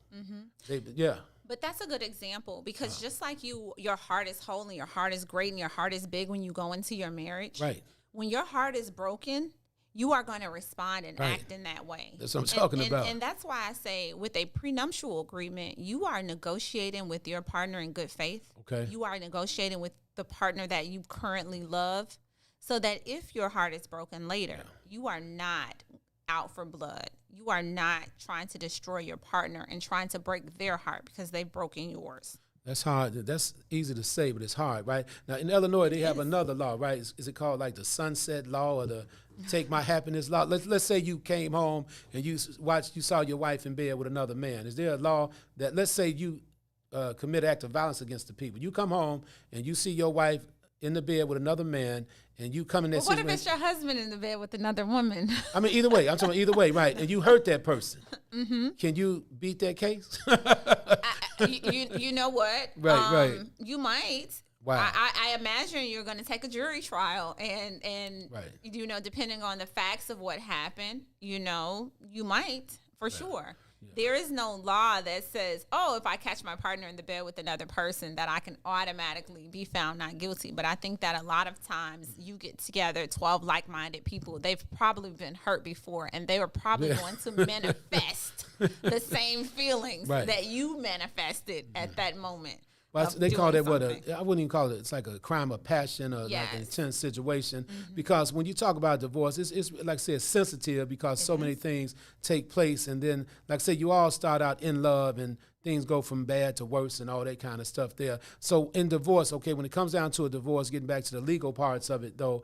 But that's a good example, because just like your heart is whole and your heart is great and your heart is big when you go into your marriage. Right. When your heart is broken, you are going to respond and Right. act in that way. That's what I'm talking about. And that's why I say, with a prenuptial agreement, you are negotiating with your partner in good faith. Okay. You are negotiating with the partner that you currently love, so that if your heart is broken later, you are not out for blood. You are not trying to destroy your partner and trying to break their heart because they've broken yours. That's hard. That's easy to say, but it's hard, right? Now, in Illinois, they have another law, right? Is it called like the sunset law or the take my happiness law? Let's say you came home and you saw your wife in bed with another man. Is there a law that, let's say you commit act of violence against the people. You come home and you see your wife in the bed with another man, and you come in that What situation. if it's your husband in the bed with another woman? I mean, either way. I'm talking either way, right? And you hurt that person. Can you beat that case? You know what? Right. You might. Wow. I imagine you're going to take a jury trial, and Right. Depending on the facts of what happened, you might, for sure. There is no law that says, if I catch my partner in the bed with another person, that I can automatically be found not guilty. But I think that a lot of times you get together 12 like-minded people. They've probably been hurt before, and they were probably going to manifest the same feelings that you manifested at that moment. Well, they call that something. I wouldn't even call it. It's like a crime of passion or like an intense situation. Because when you talk about divorce, it's like I said, sensitive, because so many things take place. And then, like I said, you all start out in love and things go from bad to worse and all that kind of stuff there. So in divorce, okay, when it comes down to a divorce, getting back to the legal parts of it though,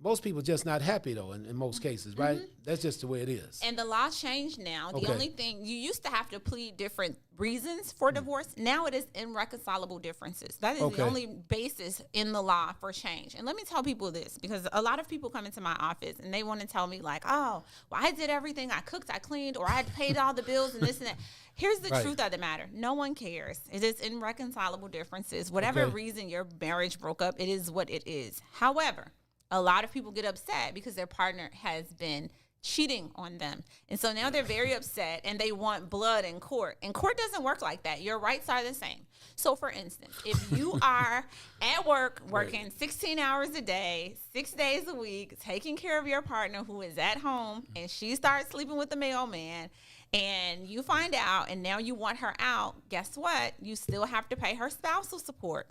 most people just not happy, though, in most cases, right? That's just the way it is. And the law changed now. The only thing, you used to have to plead different reasons for divorce. Now it is irreconcilable differences. That is the only basis in the law for change. And let me tell people this, because a lot of people come into my office and they want to tell me like, oh, well, I did everything. I cooked, I cleaned, or I had paid all the bills and this and that. Here's the truth of the matter. No one cares. It is irreconcilable differences. Whatever reason your marriage broke up, it is what it is. However, a lot of people get upset because their partner has been cheating on them. And so now they're very upset and they want blood in court. And court doesn't work like that. Your rights are the same. So for instance, if you are at work working 16 hours a day, 6 days a week, taking care of your partner who is at home, and she starts sleeping with the mailman, and you find out and now you want her out, guess what? You still have to pay her spousal support.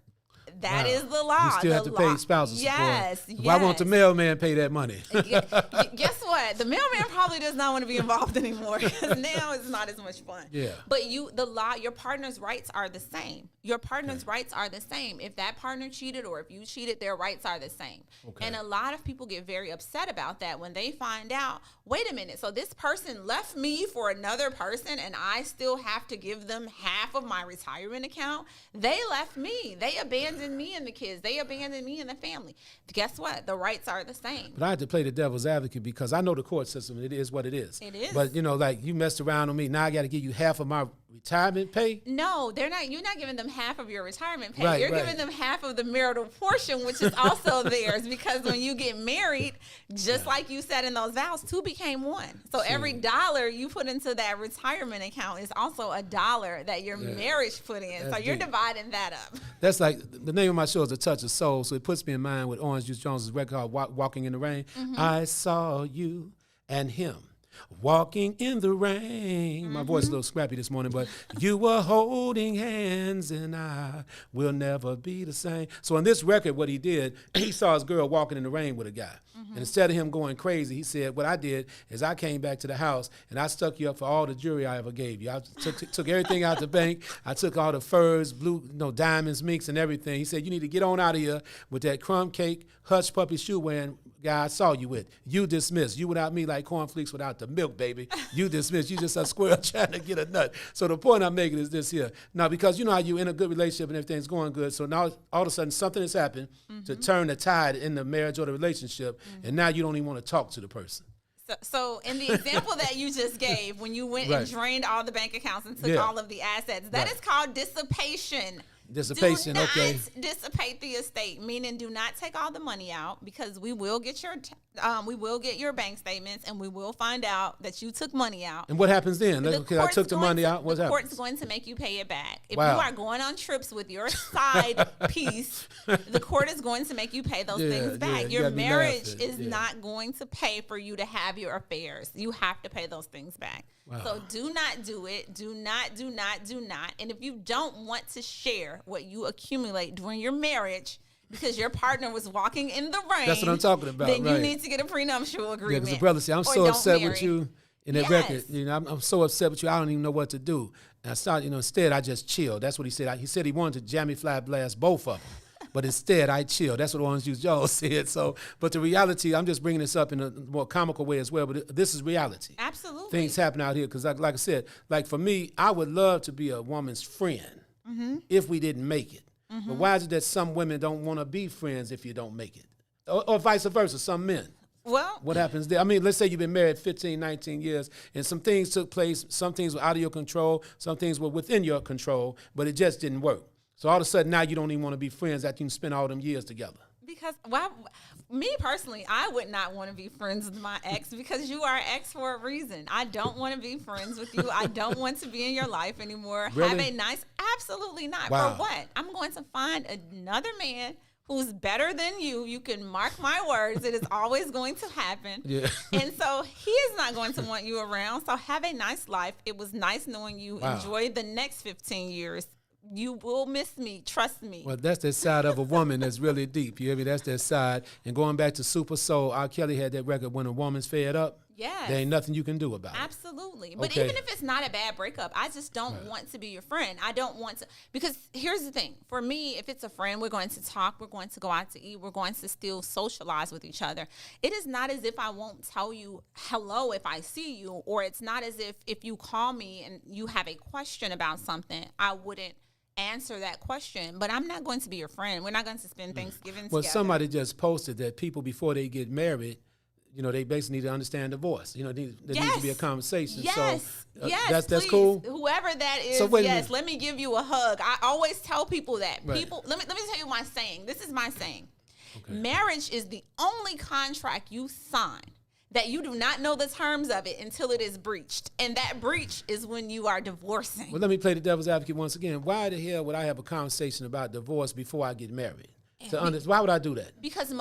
That is the law. You still have to pay spousal support. Yes. Why won't the mailman pay that money? Guess what? The mailman probably does not want to be involved anymore because now it's not as much fun. Yeah. But your partner's rights are the same. Your partner's rights are the same. If that partner cheated or if you cheated, their rights are the same. Okay. And a lot of people get very upset about that when they find out, wait a minute, so this person left me for another person and I still have to give them half of my retirement account? They left me. They abandoned me and the kids. They abandoned me and the family. Guess what? The rights are the same. But I had to play the devil's advocate because I know the court system. It is what it is. It is. But, like you messed around on me. Now I got to give you half of my retirement pay? No, they're not. You're not giving them half of your retirement pay. You're giving them half of the marital portion, which is also theirs. Because when you get married, just like you said in those vows, two became one. So every dollar you put into that retirement account is also a dollar that your marriage put in. That's so you're dividing that up. That's like the name of my show is A Touch of Soul. So it puts me in mind with Orange Juice Jones's record called Walking in the Rain. Mm-hmm. I saw you and him walking in the rain. Mm-hmm. My voice is a little scrappy this morning, but you were holding hands and I will never be the same. So on this record, what he did, he saw his girl walking in the rain with a guy. Mm-hmm. And instead of him going crazy, he said, what I did is I came back to the house and I stuck you up for all the jewelry I ever gave you. I took everything out the bank. I took all the furs, blue, diamonds, minks, and everything. He said, you need to get on out of here with that crumb cake, hush puppy shoe wearing guy I saw you with. You dismissed. You without me like cornflakes without the milk, baby. You dismissed. You just a squirrel trying to get a nut. So the point I'm making is this here. Now, because you know how you in a good relationship and everything's going good, so now all of a sudden something has happened to turn the tide in the marriage or the relationship, and now you don't even want to talk to the person. So in the example that you just gave, when you went and drained all the bank accounts and took all of the assets, that is called dissipation. Dissipation, do not dissipate the estate, meaning do not take all the money out because we will get your bank statements and we will find out that you took money out. And what happens then? I took the money out. What happens? The court's going to make you pay it back. If you are going on trips with your side piece, the court is going to make you pay those things back. Your marriage is not going to pay for you to have your affairs. You have to pay those things back. Wow. So do not do it. Do not. And if you don't want to share what you accumulate during your marriage because your partner was walking in the rain, that's what I'm talking about. Then you need to get a prenuptial agreement. Yeah, because the brother said, I'm so upset with you in that record. I'm so upset with you, I don't even know what to do. And I started, instead I just chilled. That's what he said. He said he wanted to jammy fly blast both of them. But instead, I chill. That's what Orange Juice Jones said. So, but the reality, I'm just bringing this up in a more comical way as well. But this is reality. Absolutely. Things happen out here because, like I said, like for me, I would love to be a woman's friend if we didn't make it. Mm-hmm. But why is it that some women don't want to be friends if you don't make it? Or vice versa, some men. Well, what happens there? I mean, let's say you've been married 15, 19 years, and some things took place. Some things were out of your control. Some things were within your control, but it just didn't work. So all of a sudden now you don't even want to be friends after you spend all them years together. Because, me personally, I would not want to be friends with my ex because you are ex for a reason. I don't want to be friends with you. I don't want to be in your life anymore. Really? Absolutely not. Wow. For what? I'm going to find another man who's better than you. You can mark my words. It is always going to happen. Yeah. And so he is not going to want you around. So have a nice life. It was nice knowing you. Wow. Enjoy the next 15 years. You will miss me. Trust me. Well, that's that side of a woman that's really deep. You hear me? That's that side. And going back to Super Soul, R. Kelly had that record, When a Woman's Fed Up. Yes. There ain't nothing you can do about it. Absolutely. But Okay. even if it's not a bad breakup, I just don't want to be your friend. I don't want to, because here's the thing. For me, if it's a friend, we're going to talk, we're going to go out to eat, we're going to still socialize with each other. It is not as if I won't tell you hello if I see you, or it's not as if you call me and you have a question about something, I wouldn't answer that question. But I'm not going to be your friend. We're not going to spend Thanksgiving Well, together. somebody just posted that people, before they get married, they basically need to understand divorce. There needs to be a conversation. Yes. So Yes. that's please. cool. Whoever that is, So wait a yes, minute. let me give you a hug. I always tell people that. Right. People, let me tell you my saying. This is my saying. Okay. Marriage is the only contract you sign that you do not know the terms of it until it is breached. And that breach is when you are divorcing. Well, let me play the devil's advocate once again. Why the hell would I have a conversation about divorce before I get married? Why would I do that? Because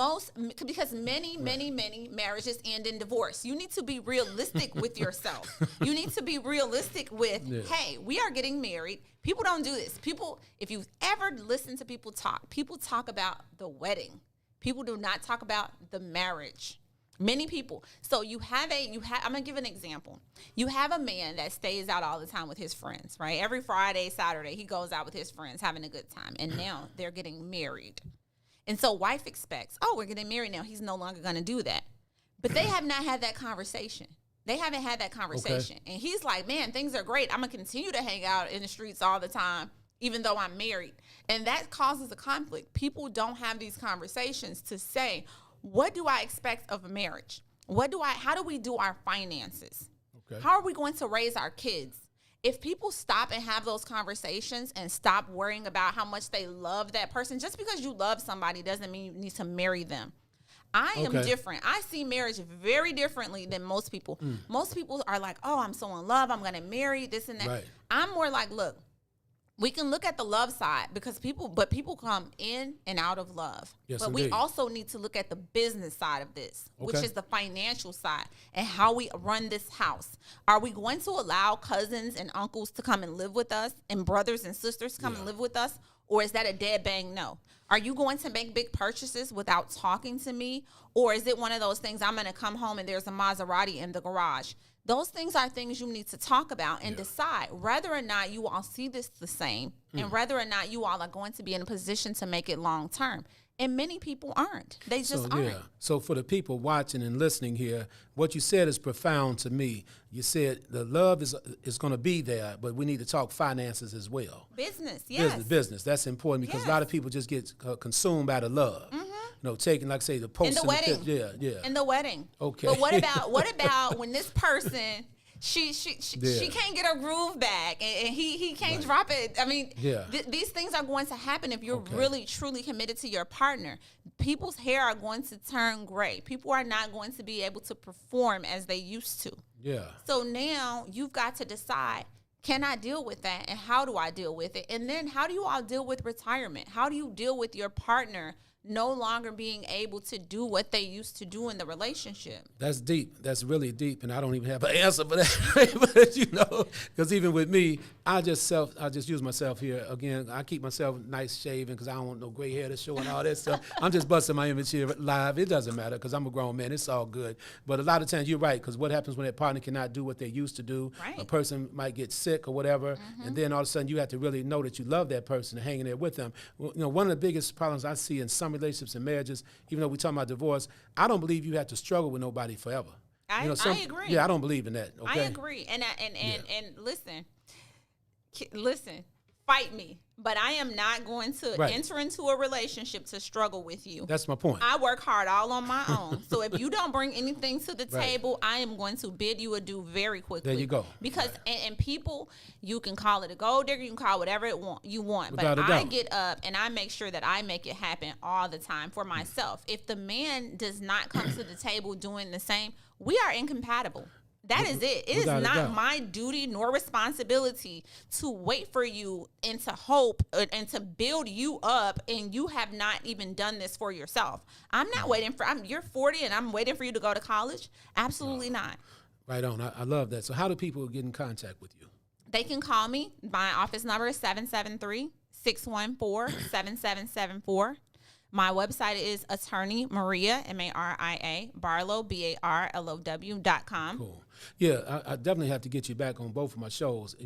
many marriages end in divorce. You need to be realistic with yourself. You need to be realistic with, hey, we are getting married. People don't do this. If you've ever listened to people talk about the wedding. People do not talk about the marriage. Many people. So I'm going to give an example. You have a man that stays out all the time with his friends, right? Every Friday, Saturday, he goes out with his friends having a good time. And now they're getting married. And so wife expects, we're getting married now. He's no longer going to do that. But they have not had that conversation. They haven't had that conversation. Okay. And he's like, man, things are great. I'm going to continue to hang out in the streets all the time, even though I'm married. And that causes a conflict. People don't have these conversations to say, what do I expect of a marriage? How do we do our finances? Okay. How are we going to raise our kids? If people stop and have those conversations and stop worrying about how much they love that person, just because you love somebody doesn't mean you need to marry them. I am different. I see marriage very differently than most people. Most people are like, I'm so in love, I'm going to marry this and that. Right. I'm more like, look, we can look at the love side because people come in and out of love. Yes, but indeed. We also need to look at the business side of this, which is the financial side and how we run this house. Are we going to allow cousins and uncles to come and live with us and brothers and sisters to come and live with us? Or is that a dead bang no? Are you going to make big purchases without talking to me? Or is it one of those things, I'm going to come home and there's a Maserati in the garage? Those things are things you need to talk about and decide whether or not you all see this the same and whether or not you all are going to be in a position to make it long term. And many people aren't. They just aren't. So for the people watching and listening here, what you said is profound to me. You said the love is going to be there, but we need to talk finances as well. Business, yes. Business. That's important because a lot of people just get consumed by the love. Mm-hmm. Taking, like, say, the post in the wedding. In the wedding. Okay. But what about when this person she can't get her groove back and he can't drop it. I mean, these things are going to happen if you're really truly committed to your partner. People's hair are going to turn gray. People are not going to be able to perform as they used to. Yeah. So now you've got to decide, can I deal with that and how do I deal with it? And then how do you all deal with retirement? How do you deal with your partner no longer being able to do what they used to do in the relationship? That's deep. That's really deep, and I don't even have an answer for that. But because even with me, I just use myself here again. I keep myself nice shaven because I don't want no gray hair to show and all that stuff. I'm just busting my image here live. It doesn't matter because I'm a grown man. It's all good. But a lot of times you're right, because what happens when that partner cannot do what they used to do? Right. A person might get sick or whatever, and then all of a sudden you have to really know that you love that person and hanging there with them. One of the biggest problems I see in some relationships and marriages, even though we're talking about divorce, I don't believe you have to struggle with nobody forever. I agree. Yeah, I don't believe in that. Okay? I agree. And listen, fight me. But I am not going to enter into a relationship to struggle with you. That's my point. I work hard all on my own. So if you don't bring anything to the table, I am going to bid you adieu very quickly. There you go. Because and people, you can call it a gold digger, you can call it whatever you want. But I get up and I make sure that I make it happen all the time for myself. If the man does not come to the table doing the same, we are incompatible. That is it. It is not my duty nor responsibility to wait for you and to hope and to build you up, and you have not even done this for yourself. I'm not waiting for, you're 40 and I'm waiting for you to go to college. Absolutely not. Right on. I love that. So how do people get in contact with you? They can call me. My office number is 773-614-7774. My website is Attorney Maria, Maria, Barlow, BARLOW.com. Cool. Yeah, I definitely have to get you back on both of my shows,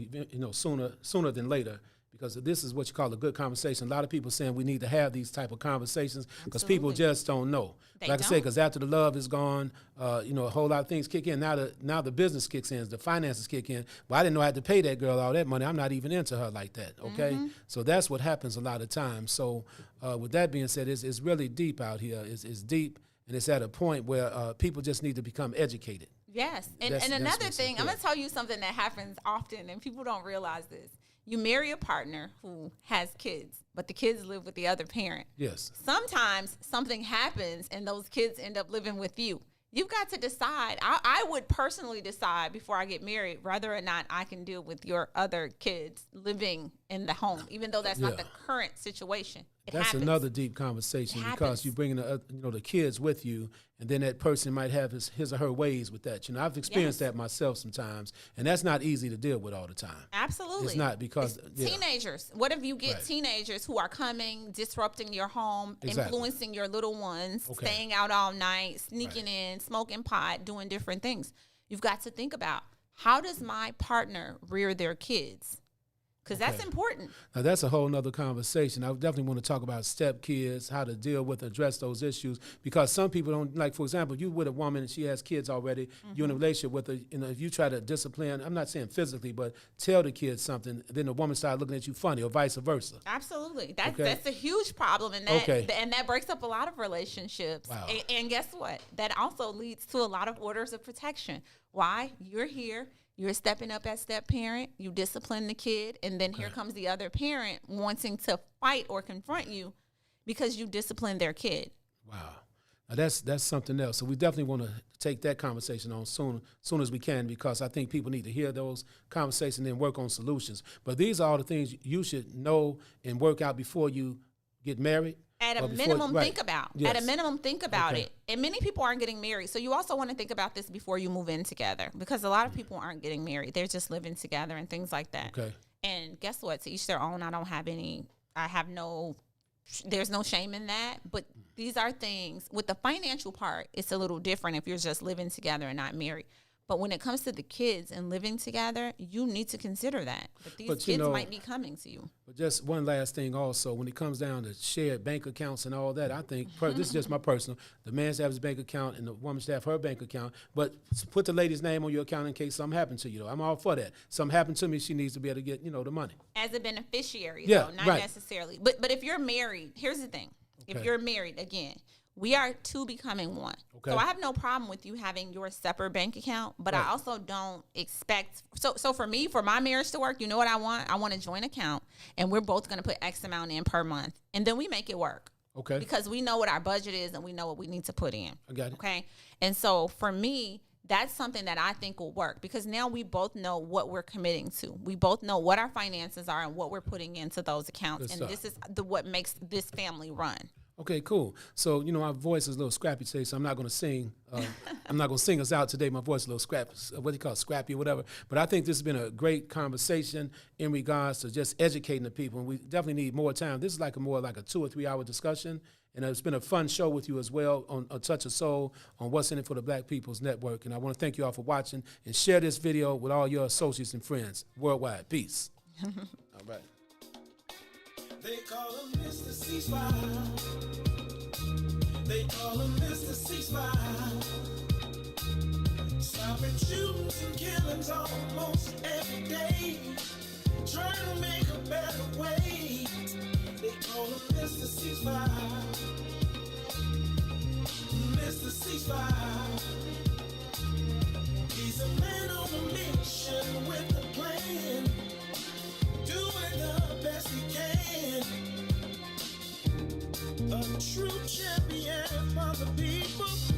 sooner than later, because this is what you call a good conversation. A lot of people saying we need to have these type of conversations because people just don't know. I say, because after the love is gone, a whole lot of things kick in. Now the business kicks in, the finances kick in. Well, I didn't know I had to pay that girl all that money. I'm not even into her like that, okay? So that's what happens a lot of times. So with that being said, it's really deep out here. It's deep, and it's at a point where people just need to become educated. Yes, and another thing, I'm going to tell you something that happens often, and people don't realize this. You marry a partner who has kids, but the kids live with the other parent. Yes. Sometimes something happens and those kids end up living with you. You've got to decide. I would personally decide before I get married whether or not I can deal with your other kids living in the home, even though that's not the current situation. That's happens. another deep conversation because you bring the kids with you, and then that person might have his or her ways with that. I've experienced that myself sometimes, and that's not easy to deal with all the time. Absolutely, it's not because teenagers. What if you get teenagers who are coming, disrupting your home, influencing your little ones, staying out all night, sneaking in, smoking pot, doing different things? You've got to think about, how does my partner rear their kids? Because that's important. Now, that's a whole nother conversation. I definitely want to talk about stepkids, how to deal with, address those issues. Because some people don't, like, for example, you with a woman and she has kids already, you're in a relationship with her, if you try to discipline, I'm not saying physically, but tell the kids something, then the woman starts looking at you funny, or vice versa. Absolutely. That's a huge problem, and that breaks up a lot of relationships. Wow. And guess what? That also leads to a lot of orders of protection. Why? You're here. You're stepping up as step parent, you discipline the kid, and then here comes the other parent wanting to fight or confront you because you disciplined their kid. Wow. Now that's something else. So we definitely want to take that conversation on soon as we can, because I think people need to hear those conversations and then work on solutions. But these are all the things you should know and work out before you get married. At a minimum, think about. Yes. At a minimum, think about it. And many people aren't getting married. So you also want to think about this before you move in together, because a lot of people aren't getting married. They're just living together and things like that. Okay. And guess what? To each their own. There's no shame in that. But these are things. With the financial part, it's a little different if you're just living together and not married. But when it comes to the kids and living together, you need to consider that. But these kids might be coming to you. But just one last thing also, when it comes down to shared bank accounts and all that, I think, this is just my personal, the man should have his bank account and the woman should have her bank account. But put the lady's name on your account in case something happens to you, though. I'm all for that. Something happened to me, she needs to be able to get, the money. As a beneficiary, though, not necessarily. But if you're married, here's the thing. If you're married, again, we are two becoming one. Okay. So I have no problem with you having your separate bank account, but I also don't expect. So for me, for my marriage to work, you know what I want? I want a joint account, and we're both going to put X amount in per month, and then we make it work. Okay. Because we know what our budget is, and we know what we need to put in. I got it. Okay. And so for me, that's something that I think will work, because now we both know what we're committing to. We both know what our finances are and what we're putting into those accounts, and this is what makes this family run. Okay, cool. So, my voice is a little scrappy today, so I'm not going to sing. I'm not going to sing us out today. My voice is a little scrappy, what do you call it, scrappy or whatever. But I think this has been a great conversation in regards to just educating the people. And we definitely need more time. This is more like a 2 or 3 hour discussion. And it's been a fun show with you as well on A Touch of Soul on What's in It for the Black People's Network. And I want to thank you all for watching, and share this video with all your associates and friends worldwide. Peace. All right. They call him Mr. Ceasefire. They call him Mr. Ceasefire. Stopping shootings and killings almost every day. Trying to make a better way. They call him Mr. Ceasefire. Mr. Ceasefire. He's a man on a mission with a plan. Doing the best he can. A true champion for the people.